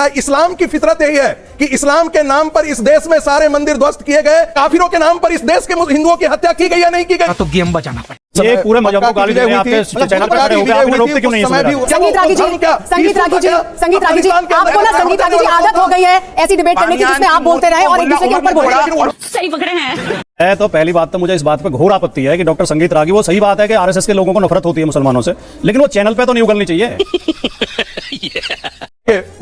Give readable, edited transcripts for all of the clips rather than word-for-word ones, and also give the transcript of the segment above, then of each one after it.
था इस्लाम की फितरत यही है कि इस्लाम के नाम पर इस देश में सारे मंदिर ध्वस्त किए गए, काफिरों के नाम पर इस देश के हिंदुओं की हत्या की गई या नहीं की गई। तो गेम बचाना पड़ेगा। ये पूरे मजहब को गाली दे रहे हैं, आपके चैनल पर खड़े होकर आपने रोकते क्यों नहीं सुन रहे? संगीत रागी जी, संगीत रागी जी, संगीत रागी जी, आपको ना संगीत रागी जी आदत हो गई है ऐसी डिबेट करने की जिसमें आप बोलते रहे और एक दूसरे के ऊपर बोल रहे हैं। सही पकड़े हैं। तो पहली बात तो मुझे इस बात पे घोर आपत्ति है कि डॉक्टर संगीत रागी, वो सही बात है कि आरएसएस के लोगों को नफरत होती है मुसलमानों से, लेकिन वो चैनल पे तो नहीं उगलनी चाहिए।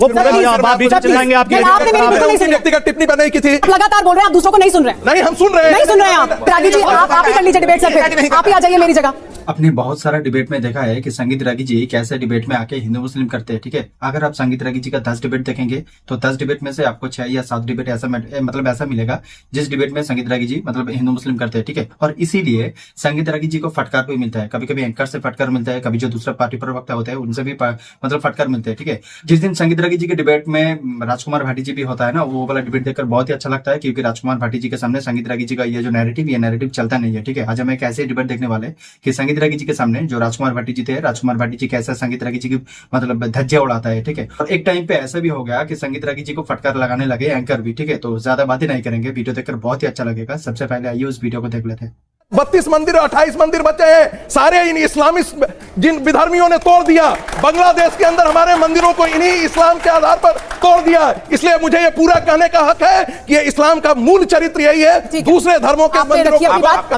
वो पूरे बीच में चलाएंगे आपकी व्यक्तिगत टिप्पणी पर नहीं की थी। लगातार बोल रहे हैं, आप दूसरों को नहीं सुन रहे। नहीं, हम सुन रहे हैं। नहीं सुन रहे हैं आप। रागी जी, आप ही कर लीजिए डिबेट सर पे, आप ही आ जाइए मेरी जगह। अपने बहुत सारा डिबेट में देखा है कि संगीत रागी जी कैसे डिबेट में आके हिंदू मुस्लिम करते हैं, ठीक है। अगर आप संगीत रागी जी का 10 डिबेट देखेंगे तो 10 डिबेट में से आपको 6 या 7 डिबेट ऐसा मतलब ऐसा मिलेगा जिस डिबेट में संगीत रागी जी मतलब हिंदू मुस्लिम करते हैं, ठीक है। और इसीलिए संगीत रागी जी को फटकार भी मिलता है, कभी कभी एंकर से फटकार मिलता है, कभी जो दूसरा पार्टी प्रवक्ता होता है उनसे भी मतलब फटकार मिलते हैं, ठीक है। जिस दिन संगीत रागी जी के डिबेट में राजकुमार भाटी जी भी होता है ना, वो वाला डिबेट देखकर बहुत ही अच्छा लगता है, क्योंकि राजकुमार भाटी जी के सामने संगीत रागी जी का ये जो नैरेटिव चलता नहीं है, ठीक है। आज हम एक ऐसे डिबेट देखने वाले कि संगीत रागी जी के सामने जो राजकुमार भाटी जी थे, राजकुमार भाटी जी कैसा संगीत रागी जी की मतलब धज्जियां उड़ाता है, ठीक है। और एक टाइम पे ऐसा भी हो गया कि संगीत रागी जी को फटकार लगाने लगे एंकर भी, ठीक है। तो ज्यादा बातें नहीं करेंगे, वीडियो देखकर बहुत ही अच्छा लगेगा। सबसे पहले आइए उस वीडियो को देख लेते हैं। 32 मंदिर 28 मंदिर बचे हैं, सारे इन इस्लामिस्ट जिन विधर्मियों ने तोड़ दिया। बांग्लादेश के अंदर हमारे मंदिरों को इन्हीं इस्लाम के आधार पर तोड़ दिया। इसलिए मुझे ये पूरा कहने का हक है कि ये इस्लाम का मूल चरित्र यही है। दूसरे धर्मों के मंदिरों को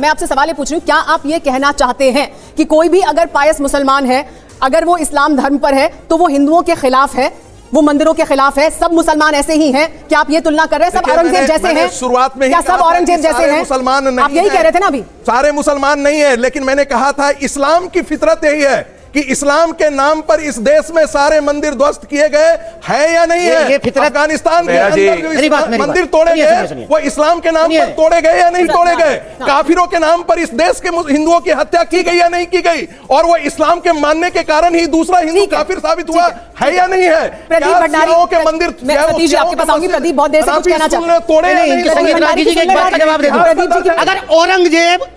मैं आपसे सवाल ये पूछ रही हूँ, क्या आप ये कहना चाहते हैं कि कोई भी अगर पायस मुसलमान है, अगर वो इस्लाम धर्म पर है तो वो हिंदुओं के खिलाफ है, वो मंदिरों के खिलाफ है? सब मुसलमान ऐसे ही हैं? क्या आप ये तुलना कर रहे हैं सब औरंगजेब जैसे हैं? शुरुआत में क्या सब औरंगजेब जैसे हैं? मुसलमान नहीं, आप यही कह रहे थे ना अभी, सारे मुसलमान नहीं है। लेकिन मैंने कहा था इस्लाम की फितरत यही है कि इस्लाम के नाम पर इस देश में सारे मंदिर ध्वस्त किए गए हैं या नहीं है? अफगानिस्तान के अंदर जो मंदिर तोड़े गए वो इस्लाम के नाम पर तोड़े गए या नहीं तोड़े गए? काफिरों के नाम पर इस देश के हिंदुओं की हत्या की गई या नहीं की गई? और वो इस्लाम के मानने के कारण ही दूसरा हिंदू काफिर साबित हुआ है या नहीं है? प्रदीप भंडारी के मंदिर, आपके पास आऊंगी। प्रदीप बहुत देर से कुछ कहना चाहते हैं, तोड़े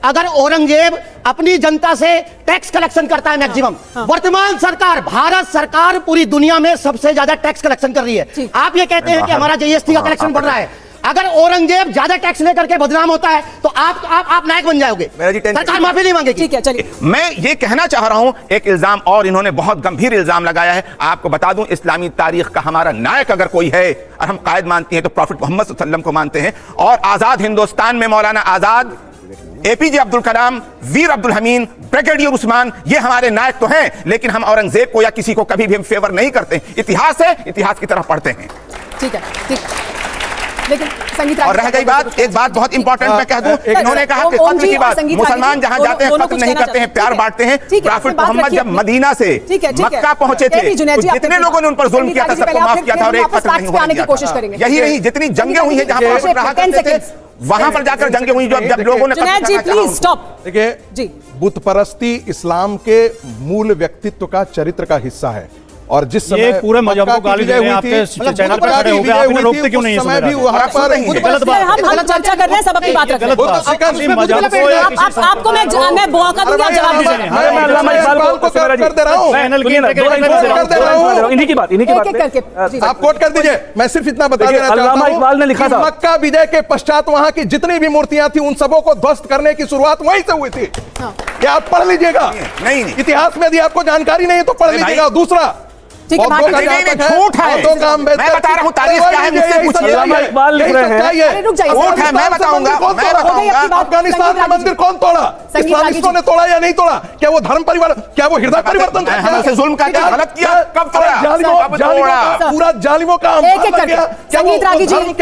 अगर औरंगजेब अपनी जनता से टैक्स कलेक्शन करता है मैक्सिमम, वर्तमान सरकार भारत सरकार पूरी दुनिया में सबसे ज्यादा टैक्स कलेक्शन कर रही है। आप ये कहते हैं कि हमारा जीएसटी का कलेक्शन बढ़ रहा है। अगर औरंगजेब ज्यादा टैक्स लेकर के बदनाम होता है तो आप नायक बन जाओगे, सरकार माफी नहीं मांगेगी। ठीक है, चलिए। मैं ये कहना चाह रहा हूं, एक इल्जाम और इन्होंने बहुत गंभीर इल्जाम लगाया है। आपको बता दूं, इस्लामी तारीख का हमारा नायक अगर कोई है और हम कायद मानते हैं तो प्रॉफिट मोहम्मद सल्लल्लाहु अलैहि वसल्लम को मानते हैं। और आजाद हिंदुस्तान में मौलाना आजाद, एपीजे अब्दुल कलाम, वीर अब्दुल हमीद, ब्रिगेडियर उस्मान, ये हमारे नायक तो हैं, लेकिन हम औरंगजेब को या किसी को कभी भी हम फेवर नहीं करते। इतिहास है, इतिहास की तरह पढ़ते हैं। ठीक है, ठीक। लेकिन संगीत और रह गई बात, एक बात बहुत इंपॉर्टेंट मैं कह दूं, इन्होंने कहा कि कत्ल की बात, मुसलमान जहां जाते हैं कत्ल नहीं करते हैं, प्यार बांटते हैं। प्रॉफिट मोहम्मद जब मदीना से मक्का पहुंचे थे तो जितने लोगों ने उन पर जुल्म किया था सबको माफ किया था और एक कत्ल नहीं हुआ था। यही नहीं, जितनी जंगें हुई हैं जहां प्रॉफिट रहा करते थे वहां पर जाकर जंगें हुई जब लोगों ने। देखिए, बुत परस्ती इस्लाम के मूल व्यक्तित्व का चरित्र का हिस्सा है। और जिस समय पूरे मजहब को गाली दे रहे हैं, आपके चैनल पर खड़े होकर आपने रोकते क्यों नहीं? समय भी वहां पर गलत बात, हम चर्चा कर रहे हैं, सब अपनी बात रख रहे हैं। आपको मैं मौका दूंगा, जवाब दीजिए। मैं अल्लामा इकबाल को कर दे रहा हूं, इन्हीं की बात आप कोट कर दीजिए। मैं सिर्फ इतना बता देना चाहता हूं, इकबाल ने लिखा था मक्का विजय के पश्चात वहां की जितनी भी मूर्तियां थी उन सबों को ध्वस्त करने की शुरुआत वहीं से हुई थी। क्या आप पढ़ लीजिएगा? नहीं, इतिहास में यदि आपको जानकारी नहीं है तो पढ़ लीजिएगा। दूसरा ठीक है, झूठ है, मैं बता रहा हूं, तारीख क्या है मुझसे पूछिए। इकबाल लिख रहे हैं, झूठ है, मैं बताऊंगा। अफगानिस्तान में मंदिर कौन तोड़ा? इस्लामिस्टों ने तोड़ा या नहीं तोड़ा? क्या वो धर्म परिवर्तन, क्या वो हृदय परिवर्तन था? हमसे जुल्म का क्या गलत किया? कब तोड़ा? पूरा जालिमों का संगीत रागी जी, संगीत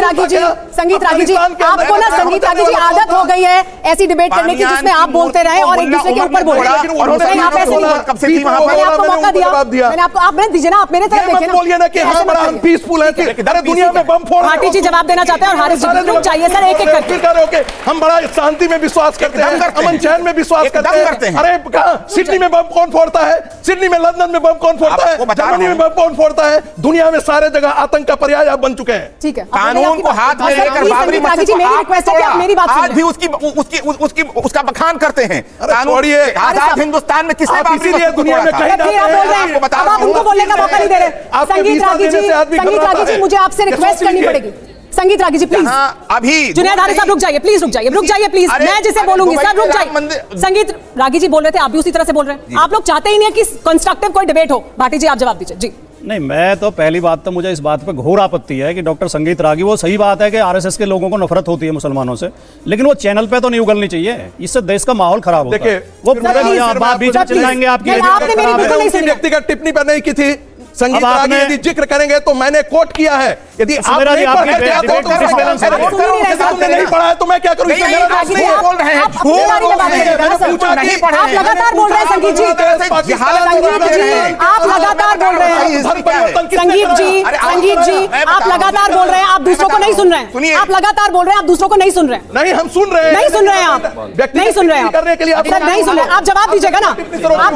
रागी जी, संगीत रागी जी, आपको ना संगीत रागी जी आदत हो गई है ऐसी डिबेट करने की जिसमें आप बोलते रहे और एक दूसरे के ऊपर बोल रहे हैं। मैंने आपको मौका दिया, आप मैंने दीजिए ना, आप मेरे तरफ देखिए ना। बोलिए ना कि हाँ बड़ा हम पीसफुल है, अरे दुनिया में बम फोड़। भाटी जी जवाब देना चाहते हैं और हारिस जी चाहिए सर, एक एक करके। हम बड़ा शांति में विश्वास करते हैं, अमन चैन में विश्वास करते हैं। अरे कहां सिडनी में बम कौन फोड़ता है? सिडनी में, लंदन में बम कौन फोड़ता है? जर्मनी में बम कौन फोड़ता है? दुनिया में सारे जगह आतंक का पर्याय आप बन चुके हैं। ठीक है, कानून को हाथ में लेकर बाबरी मस्जिद उसका बखान करते हैं। कानून आजाद हिंदुस्तान में किसने इसीलिए दुनिया में कहीं आपको बता रहा आप उनको बोलने का मौका नहीं दे रहे। संगीत रागी जी मुझे आपसे रिक्वेस्ट करनी पड़ेगी। संगीत रागी जी प्लीज, अभी जुनैद हारिस साहब रुक जाइए प्लीज, रुक जाइए प्लीज, मैं जिसे बोलूंगी सर रुक जाइए। संगीत रागी जी बोल रहे थे, आप भी उसी तरह से बोल रहे हैं। आप लोग चाहते ही नहीं कि कंस्ट्रक्टिव कोई डिबेट हो। भाटी जी आप जवाब दीजिए जी। नहीं, मैं तो पहली बात तो मुझे इस बात पे घोर आपत्ति है कि डॉक्टर संगीत रागी, वो सही बात है कि आरएसएस के लोगों को नफरत होती है मुसलमानों से, लेकिन वो चैनल पे तो नहीं उगलनी चाहिए, इससे देश का माहौल खराब होता है। वो पूरे आप बीच में चिल्लाएंगे आपकी व्यक्तिगत टिप्पणी पर नहीं की थी। संगीत रागी यदि जिक्र करेंगे तो मैंने कोट किया है, यदि आप नहीं पढ़ा है तो मैं क्या करूं? बोल रहे हैं आप लगातार बोल रहे हैं संगीत जी, आप लगातार बोल रहे हैं संगीत जी, आप लगातार बोल रहे हैं, आप दूसरों को नहीं सुन रहे हैं। आप लगातार बोल रहे हैं, आप दूसरों को नहीं सुन रहे हैं। नहीं, हम सुन रहे हैं। नहीं सुन रहे हैं आप, नहीं सुन रहे हैं करने के लिए आप नहीं सुन रहे हैं। आप जवाब दीजिएगा ना, आप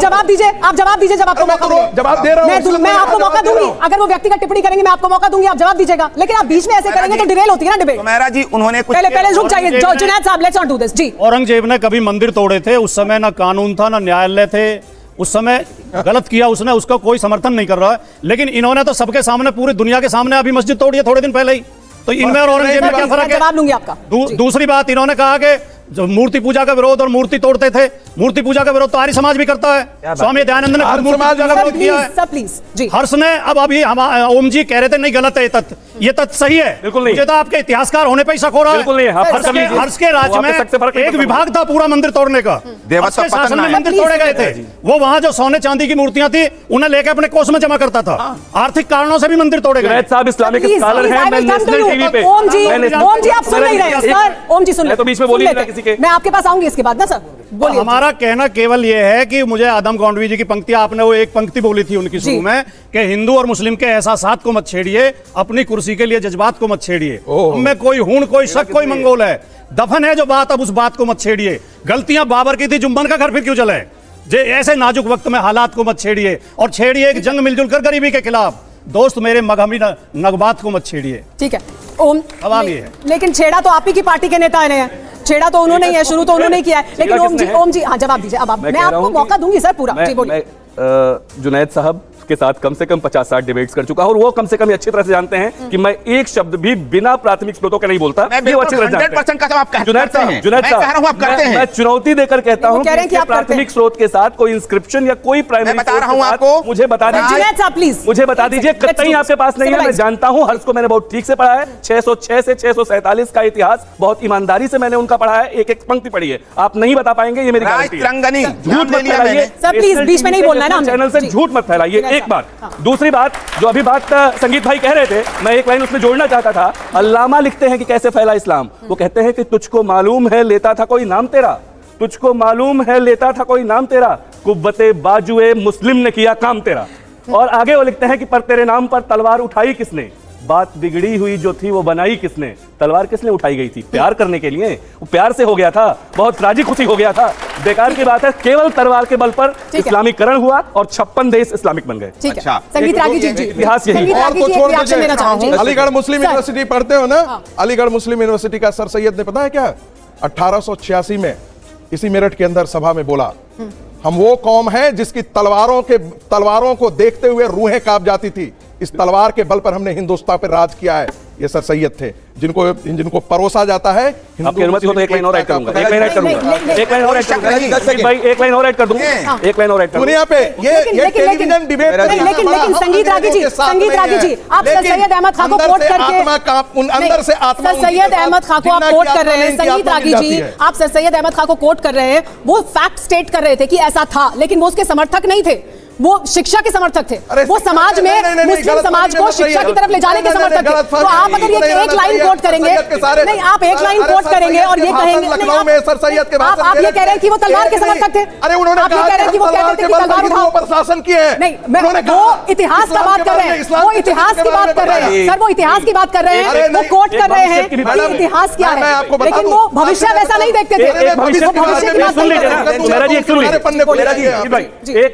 जवाब दीजिए जब आपको मौका मिले। जवाब दे रहा हूं, मैं आपको मौका दूंगी। अगर वो व्यक्तिगत टिप्पणी करेंगे मैं आपको मौका दूंगी, आप जवाब दीजिएगा। लेकिन आप बीच में ऐसे करेंगे तो डिरेल होती है ना डिबेट। मेरा जी उन्होंने कुछ पहले रुक जाइए जुनैद साहब, लेट्स नॉट डू दिस जी। औरंगजेब ने कभी मंदिर तोड़े थे, उस समय ना कानून था ना न्यायालय थे, उस समय गलत किया उसने, उसका कोई समर्थन नहीं कर रहा है। लेकिन इन्होंने तो सबके सामने, पूरी दुनिया के सामने अभी मस्जिद तोड़ी है थोड़े दिन पहले ही। तो इनमें और औरंगजेब में क्या फर्क है? जवाब लूंगी आपका। दूसरी बात, इन्होंने कहा कि जो मूर्ति पूजा का विरोध और मूर्ति तोड़ते थे, मूर्ति पूजा का विरोध तो आर्य समाज भी करता है। स्वामी दयानंद ने मूर्ति पूजा का विरोध किया है। प्लीज जी। हर्ष ने, अब अभी ओम जी कह रहे थे नहीं गलत है ये तत्व सही है। बिल्कुल नहीं। मुझे तो आपके इतिहासकार होने पे ही शक हो रहा है। बिल्कुल नहीं है। हर्ष के राज्य में एक विभाग था पूरा मंदिर तोड़ने का, देवता शासन में मंदिर तोड़े गए थे। वो वहां जो सोने चांदी की मूर्तियां थी उन्हें लेकर अपने कोष में जमा करता था। आर्थिक कारणों से भी मंदिर तोड़े गए। साहब इस्लामिक स्कॉलर हैं, मैं नेशनल टीवी पे। ओम जी आप सुन नहीं रहे हैं सर। ओम जी सुन ले, तो बीच में बोलिए ना किसी के। मैं आपके पास आऊंगी इसके बाद ना सर, बोलिए। हमारा कहना केवल ये है कि मुझे आदम गौंडवी जी की पंक्तियां, आपने वो एक पंक्ति बोली थी उनकी शुरू में कि हिंदू और मुस्लिम के एहसासात को मत छेड़िए, अपनी कुर्सी के लिए जज्बात को मत छेड़िए। में कोई हूण, कोई शक, कोई मंगोल है, दफन है जो बात, अब उस बात को मत छेड़िए। गलतियां बाबर की थी, जुम्मन का घर फिर क्यों जले? ऐसे नाजुक वक्त में हालात को मत छेड़िए, और छेड़िए एक जंग मिलजुल कर गरीबी के खिलाफ। दोस्त मेरे मगहमी नगबात को मत छेड़िए। ठीक है ओम, सवाल ये है। लेकिन छेड़ा तो आप ही की पार्टी के नेता ने है, छेड़ा तो उन्होंने ही है, शुरू तो उन्होंने किया है। लेकिन ओम जी हाँ जवाब दीजिए। अब आप, मैं आपको मौका दूंगी सर पूरा। जी बोलिए। जुनैद साहब के साथ कम से कम 50-60 डिबेट्स कर चुका हूं, और वो कम से कम अच्छी तरह से जानते हैं कि मैं एक शब्द भी बिना प्राथमिक स्रोतों के नहीं बोलता। मैं 100% का जवाब जुनैद साहब मैं चुनौती देकर कहता हूं कि प्राथमिक स्रोत के साथ कोई इंस्क्रिप्शन या कोई प्राइमरी बता रहा हूं आपको, मुझे बता दीजिए प्लीज, मुझे बता दीजिए। कहीं आपके पास नहीं है, मैं जानता हूं। हर्ष को मैंने बहुत ठीक से पढ़ा है, 606 से 647 का इतिहास बहुत ईमानदारी से मैंने उनका पढ़ा है, एक एक पंक्ति पढ़ी है। आप नहीं बता पाएंगे, ये मेरी गारंटी है। झूठ मत फैलाइए सर, प्लीज बीच में नहीं बोलना है ना, चैनल से झूठ मत फैलाइए। एक बात। दूसरी बात, जो अभी बात संगीत भाई कह रहे थे, मैं एक लाइन उसमें जोड़ना चाहता था। अल्लामा लिखते हैं कि कैसे फैला इस्लाम। वो कहते हैं कि तुझको मालूम है लेता था कोई नाम तेरा, तुझको मालूम है लेता था कोई नाम तेरा, कुव्वते बाजुए मुस्लिम ने किया काम तेरा। और आगे वो लिखते हैं कि पर तेरे नाम पर तलवार उठाई किसने, बात बिगड़ी हुई जो थी वो बनाई किसने। तलवार किसने उठाई गई थी? प्यार करने के लिए। वो प्यार से हो गया था, बहुत राजी खुशी हो गया था। बेकार की बात है, केवल तलवार के बल पर इस्लामीकरण हुआ और 56 देश इस्लामिक बन गए। अच्छा, संगीत रागी जी इतिहास यही। और तो छोड़ दीजिए, अलीगढ़ मुस्लिम यूनिवर्सिटी पढ़ते हो ना, अलीगढ़ मुस्लिम यूनिवर्सिटी का सर सैयद ने पता है क्या 1886 में इसी मेरठ के अंदर सभा में बोला, हम वो कौम है जिसकी तलवारों को देखते हुए रूहें कांप जाती थी, इस तलवार के बल पर हमने हिंदुस्तान पर राज किया है। ये सर सैयद थे जिनको परोसा जाता है। आपकी अनुमति हो तो एक लाइन और ऐड करूंगा, एक लाइन ऐड करूंगा, एक लाइन और ऐड करूंगा भाई, एक लाइन और ऐड कर दूंगा, एक लाइन और ऐड कर दूंगा। दुनिया पे ये टेलीविजन डिबेट, लेकिन संगीत रागी जी आप सर सैयद अहमद खान को कोट करके, अंदर से आत्मा, सर सैयद अहमद खान को आप कोट कर रहे हैं। संगीत रागी जी आप सर सैयद अहमद खान को कोट कर रहे हैं, वो फैक्ट स्टेट कर रहे थे कि ऐसा था, लेकिन वो उसके समर्थक नहीं थे, वो शिक्षा के समर्थक थे। वो समाज में मुस्लिम समाज को शिक्षा की तरफ ले जाने के समर्थक थे। तो आप अगर ये एक लाइन कोट करेंगे, नहीं आप एक लाइन कोट करेंगे और ये कहेंगे, आप ये कह रहे हैं कि वो तलवार के समर्थक थे। अरे उन्होंने आप ये कह रहे हैं कि वो कहते थे कि तलवार उठाओ पर शासन किए हैं। नहीं, वो इतिहास का बात कर रहे हैं, वो इतिहास की बात कर रहे हैं सर, वो इतिहास की बात कर रहे हैं, वो कोट कर रहे हैं कि इतिहास क्या है, लेकिन वो भविष्य वैसा नहीं देखते थे। भविष्य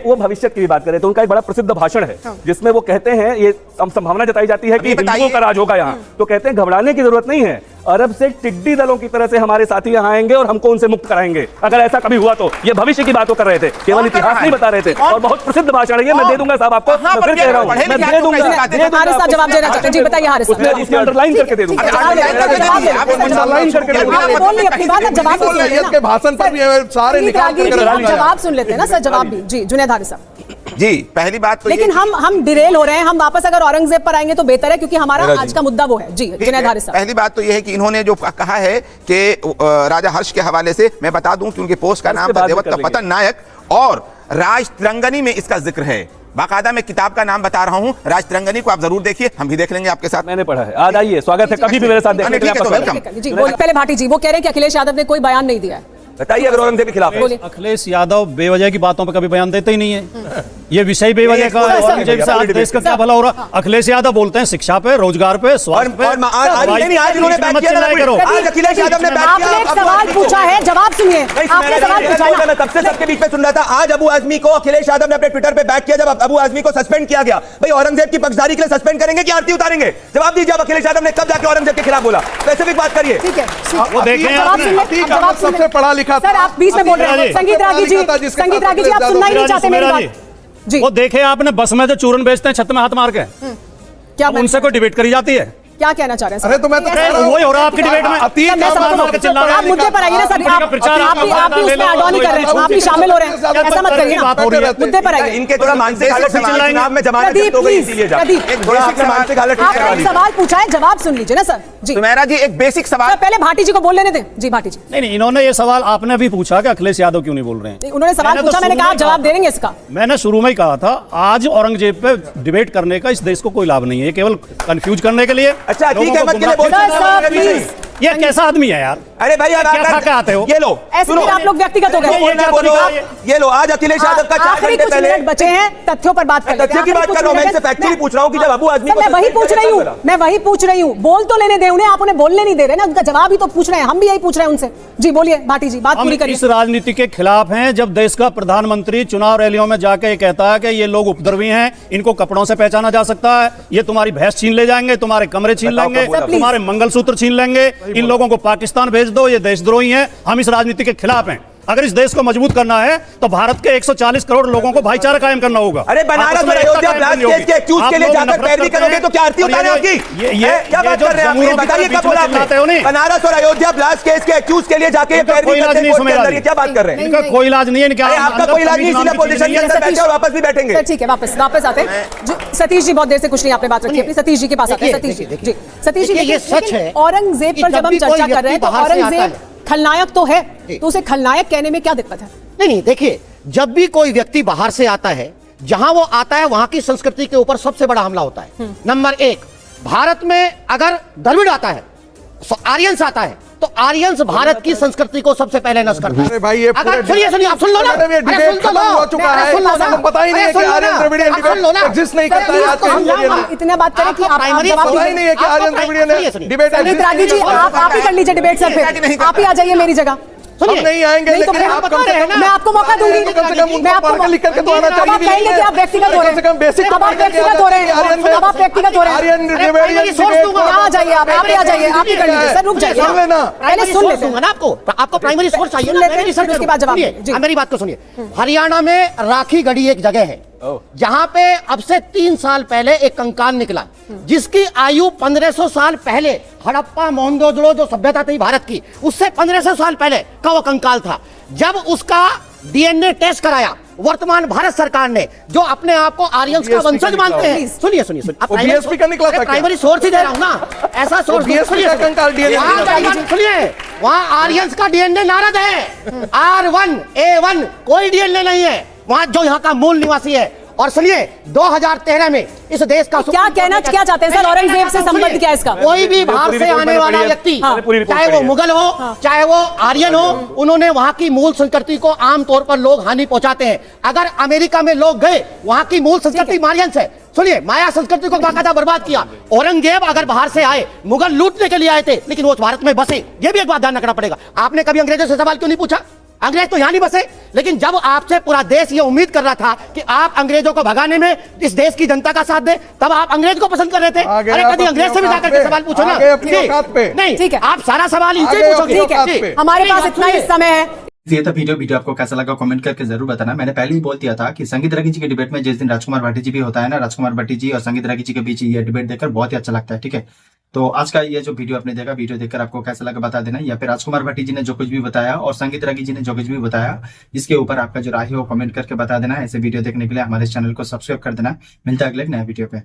वो भविष्य की बात करें तो उनका एक बड़ा प्रसिद्ध भाषण है जिसमें वो कहते हैं, ये संभावना जताई जाती है कि हिंदुओं का राज होगा यहाँ, तो कहते हैं घबराने की जरूरत नहीं है, अरब से टिड्डी दलों की तरह से हमारे साथी यहाँ आएंगे और हमको उनसे मुक्त कराएंगे। अगर ऐसा कभी हुआ तो ये भविष्य की बातों कर रहे थे, केवल इतिहास नहीं बता रहे थे। और बहुत प्रसिद्ध भाषण है, मैं दे दूंगा साहब आपको, मैं फिर कह रहा हूँ, मैं दे दूंगा। हारिस साहब जवाब देना चाहते हैं, जी बताइए हारिस साहब। उसमें अंडरलाइन करके दे दूंगा, अंडरलाइन करके दे दूंगा। बोल ली अपनी बात, अब जवाब सुन लेते हैं के भाषण पर भी सारे निकाल कर जवाब सुन लेते हैं ना सर, जवाब भी। जी जुनैद हारिस साहब। जी पहली बात तो लेकिन हम डिरेल हो रहे हैं, हम वापस अगर औरंगजेब पर आएंगे तो बेहतर है, क्योंकि हमारा आज का मुद्दा वो है। जी जुनैद हारिस साहब। पहली बात तो यह है कि इन्होंने जो कहा है कि राजा हर्ष के हवाले से मैं बता दूं कि उनके पोस्ट का नाम था देवत का पतन नायक, और राज तिरंगनी में इसका जिक्र है। बाकायदा मैं किताब का नाम बता रहा हूं, राज तिरंगनी को आप जरूर देखिए, हम भी देख लेंगे आपके साथ। मैंने पढ़ा है, आज आइए, स्वागत है, कभी भी मेरे साथ देखने के लिए आपका वेलकम। जी पहले भाटी जी वो कह रहे हैं कि अखिलेश यादव ने कोई बयान नहीं दिया है, बताइए अगर औरंगजेब के खिलाफ है। अखिलेश यादव बेवजह की बातों पर कभी बयान देते ही नहीं है। ये विषय बेवजह का है, औरंगजेब से आज देश का क्या भला हो रहा। अखिलेश यादव बोलते हैं शिक्षा पे, रोजगार पे, स्वास्थ्य पे। आज इन्होंने बैक किया ना, आज अखिलेश यादव ने बैक किया। आपने एक सवाल पूछा है, जवाब सुनिए। आपने सवाल पूछा है, मैं तब से सबके बीच में सुन रहा था। आज अबू आजमी को अखिलेश यादव ने अपने ट्विटर पे बैक किया, जब अबू आजमी को सस्पेंड किया गया। भाई औरंगजेब की पक्षधारी के लिए सस्पेंड करेंगे कि आरती उतारेंगे? जवाब दीजिए। अब अखिलेश यादव ने कब जाके औरंगजेब के खिलाफ बोला? स्पेसिफिक बात करिए। ठीक है, वो देखें जवाब सबसे पढ़ा लिखा सर, आप बीच में बोल रहे हैं। संगीत रागी जी, संगीत रागी जी, आप सुनना ही नहीं चाहते मेरी बात। जी वो देखे आपने बस में जो चूरन बेचते हैं छत में हाथ मार के, क्या उनसे कोई डिबेट करी जाती है? क्या कहना चाह रहे हैं? अरे तो मैं तो कह रहा हूं, वही हो रहा है आपकी डिबेट में। आप मुद्दे पर आइए ना सर, आप भी उसमें ऐड ऑन ही कर रहे हैं, आप भी शामिल हो रहे हैं, ऐसा मत करिए ना, मुद्दे पर आइए। इनके थोड़ा मानसिक हालत चुनाव में जमानत हो गई, इसीलिए थोड़ा आपने मानसिक हालत ठीक करा ली। सवाल पूछा है, जवाब सुन लीजिए ना सर। जी सुमेरा जी एक बेसिक सवाल, पहले भाटी जी को बोल लेने दें। जी भाटी जी। नहीं, इन्होंने ये सवाल आपने भी पूछा कि अखिलेश यादव क्यों नहीं बोल रहे हैं। उन्होंने सवाल पूछा, मैंने कहा जवाब दे देंगे इसका। मैंने शुरू में ही कहा था, आज औरंगजेब पे डिबेट करने का इस देश को कोई लाभ नहीं है, केवल कंफ्यूज करने के लिए। अच्छा ठीक है, मत ये कैसा आदमी है यार? अरे भाई क्या खा आते हो? ये लो, ऐसे फिर आप लोग व्यक्तिगत हो गए। ये लो, आज अखिलेश यादव का 4 आखिरी घंटे कुछ पहले मिनट बचे हैं, तथ्यों पर बात करते हैं। तथ्य की बात कर रहा हूं, मैं इनसे फैक्चुअली पूछ रहा हूं कि जब अबू आजमी को मैं वही पूछ रही हूं, मैं वही पूछ रही हूं। बोल तो लेने दे उन्हें, आप उन्हें बोलने नहीं दे रहे ना, उनका जवाब ही तो पूछ रहे हैं। हम भी यही पूछ रहे हैं उनसे। जी बोलिए भाटी जी, बात पूरी करिए। इस राजनीति के खिलाफ हैं जब देश का प्रधानमंत्री चुनाव रैलियों में जाके कहता है कि ये लोग उपद्रवी हैं, इनको कपड़ों से पहचाना जा सकता है, ये तुम्हारी भैंस छीन ले जाएंगे, तुम्हारे कमरे छीन लेंगे, तुम्हारे मंगलसूत्र छीन लेंगे, इन लोगों को पाकिस्तान भेज दो, ये देशद्रोही हैं। हम इस राजनीति के खिलाफ हैं। अगर इस देश को मजबूत करना है तो भारत के 140 करोड़ लोगों को भाईचारा कायम करना होगा। अरे बनारस और अयोध्या ब्लास्ट केस के एक्यूज के लिए जाकर पैरवी करोगे तो क्या आरती उतारे आपकी? क्या बात कर रहे हैं आप? बताइए कब बोला आपने? बनारस और अयोध्या ब्लास्ट केस के एक्यूज के लिए जाके पैरवी करते हैं, क्या बात कर रहे हैं? इनका कोई इलाज नहीं है। इनका आपका कोई इलाज नहीं, सीधा पोजीशन के अंदर बैठे और वापस भी बैठेंगे। ठीक है, वापस आते हैं। सतीश जी बहुत देर से कुछ नहीं आपने बात रखी है, सतीश जी के पास आते हैं। सतीश जी, सतीश जी, ये सच है। औरंगजेब पर जब हम चर्चा कर रहे हैं तो औरंगजेब खलनायक तो है, तो उसे खलनायक कहने में क्या दिक्कत है? नहीं, देखिए, जब भी कोई व्यक्ति बाहर से आता है, जहां वो आता है वहां की संस्कृति के ऊपर सबसे बड़ा हमला होता है। नंबर 1, भारत में अगर द्रविड़ आता है, आर्यंस आता है, तो आर्यंस भारत की संस्कृति को सबसे पहले नष्ट करता है। अरे भाई ये अगर सुनिए, आप सुन लो ना, डिबेट खत्म हो चुका है, पता ही नहीं है कि आर्यन द्रविडियन डिबेट एग्जिस्ट नहीं करता है आज के इंडिया में। इतने बात करें कि आप जवाब पता ही नहीं है कि आर्यन द्रविडियन डिबेट संगीत रागी जी, आप ही कर लीजिए डिबेट सर, फिर आप ही आ जाइए मेरी जगह। हम नहीं आएंगे, नहीं तो लेकिन आप कम से कम मैं आपको मौका दूंगी। कम से कम मैं आपको पढ़ लिख करके तो आना चाहिए। आप कहेंगे कि आप व्यक्तिगत हो रहे हैं, कम से कम बेसिक अब आप व्यक्तिगत हो रहे हैं, अब आप व्यक्तिगत हो रहे हैं। आर्यन आ जाइए, आप ही आ जाइए, आप ही कर लीजिए सर, रुक जाइए, सुन लेना, पहले सुन लेते हैं ना। आपको प्राइमरी सोर्स चाहिए, उसके बाद जवाब। मेरी बात को सुनिए। हरियाणा में राखी गढ़ी एक जगह है जहां पे अब से 3 साल पहले एक कंकाल निकला, जिसकी आयु 1500 साल पहले हड़प्पा मोहनजोदड़ो जो सभ्यता थी भारत की, उससे 1500 साल पहले का वो कंकाल था। जब उसका डीएनए टेस्ट कराया वर्तमान भारत सरकार ने, जो अपने आप को आर्यंस का वंशज मानते हैं, सुनिए बीएसपी का निकला था, प्राइमरी सोर्स ही दे रहा हूं ना, ऐसा सोर्स। सुनिए, वहां आर्यंस का डीएनए नारद है, R1A1 कोई डीएनए नहीं है वहां, जो यहाँ का मूल निवासी है। और सुनिए, 2013 में इस देश का क्या कहना क्या चाहते हैं सर? औरंगजेब से संबंध क्या है इसका? कोई भी बाहर से आने वाला व्यक्ति, चाहे वो मुगल हो, चाहे वो आर्यन हो, उन्होंने वहां की मूल संस्कृति को आमतौर पर लोग हानि पहुंचाते हैं। अगर अमेरिका में लोग गए, वहां की मूल संस्कृति मारियंस है। सुनिए, माया संस्कृति को बाकायदा बर्बाद किया। औरंगजेब अगर बाहर से आए, मुगल लूटने के लिए आए थे, लेकिन वो भारत में बसे। ये भी एक बात ध्यान रखना पड़ेगा। आपने कभी अंग्रेजों से सवाल क्यों नहीं पूछा? अंग्रेज तो यहाँ नहीं बसे, लेकिन जब आपसे पूरा देश ये उम्मीद कर रहा था कि आप अंग्रेजों को भगाने में इस देश की जनता का साथ दे, तब आप अंग्रेज को पसंद कर रहे थे। अरे कभी अंग्रेज से भी जाकर के सवाल पूछो ना। नहीं, ठीक है, आप सारा सवाल इनसे पूछोगे। ठीक है, हमारे पास इतना ही समय है। ये था वीडियो आपको कैसा लगा कमेंट करके जरूर बताना। मैंने पहले ही बोल दिया था कि संगीत रागी जी के डिबेट में जिस दिन राजकुमार भाटी जी भी होता है ना, राजकुमार भाटी जी और संगीत रागी जी के बीच ये डिबेट देखकर बहुत ही अच्छा लगता है। ठीक है, तो आज का ये जो वीडियो आपने देखा, वीडियो देखकर आपको कैसा लगा बता देना, या फिर राजकुमार भाटी जी ने जो कुछ भी बताया और संगीत रागी जी ने जो कुछ भी बताया, इसके ऊपर आपका जो राय है वो कमेंट करके बता देना। ऐसे वीडियो देखने के लिए हमारे चैनल को सब्सक्राइब कर देना। मिलता है अगले नए वीडियो पे।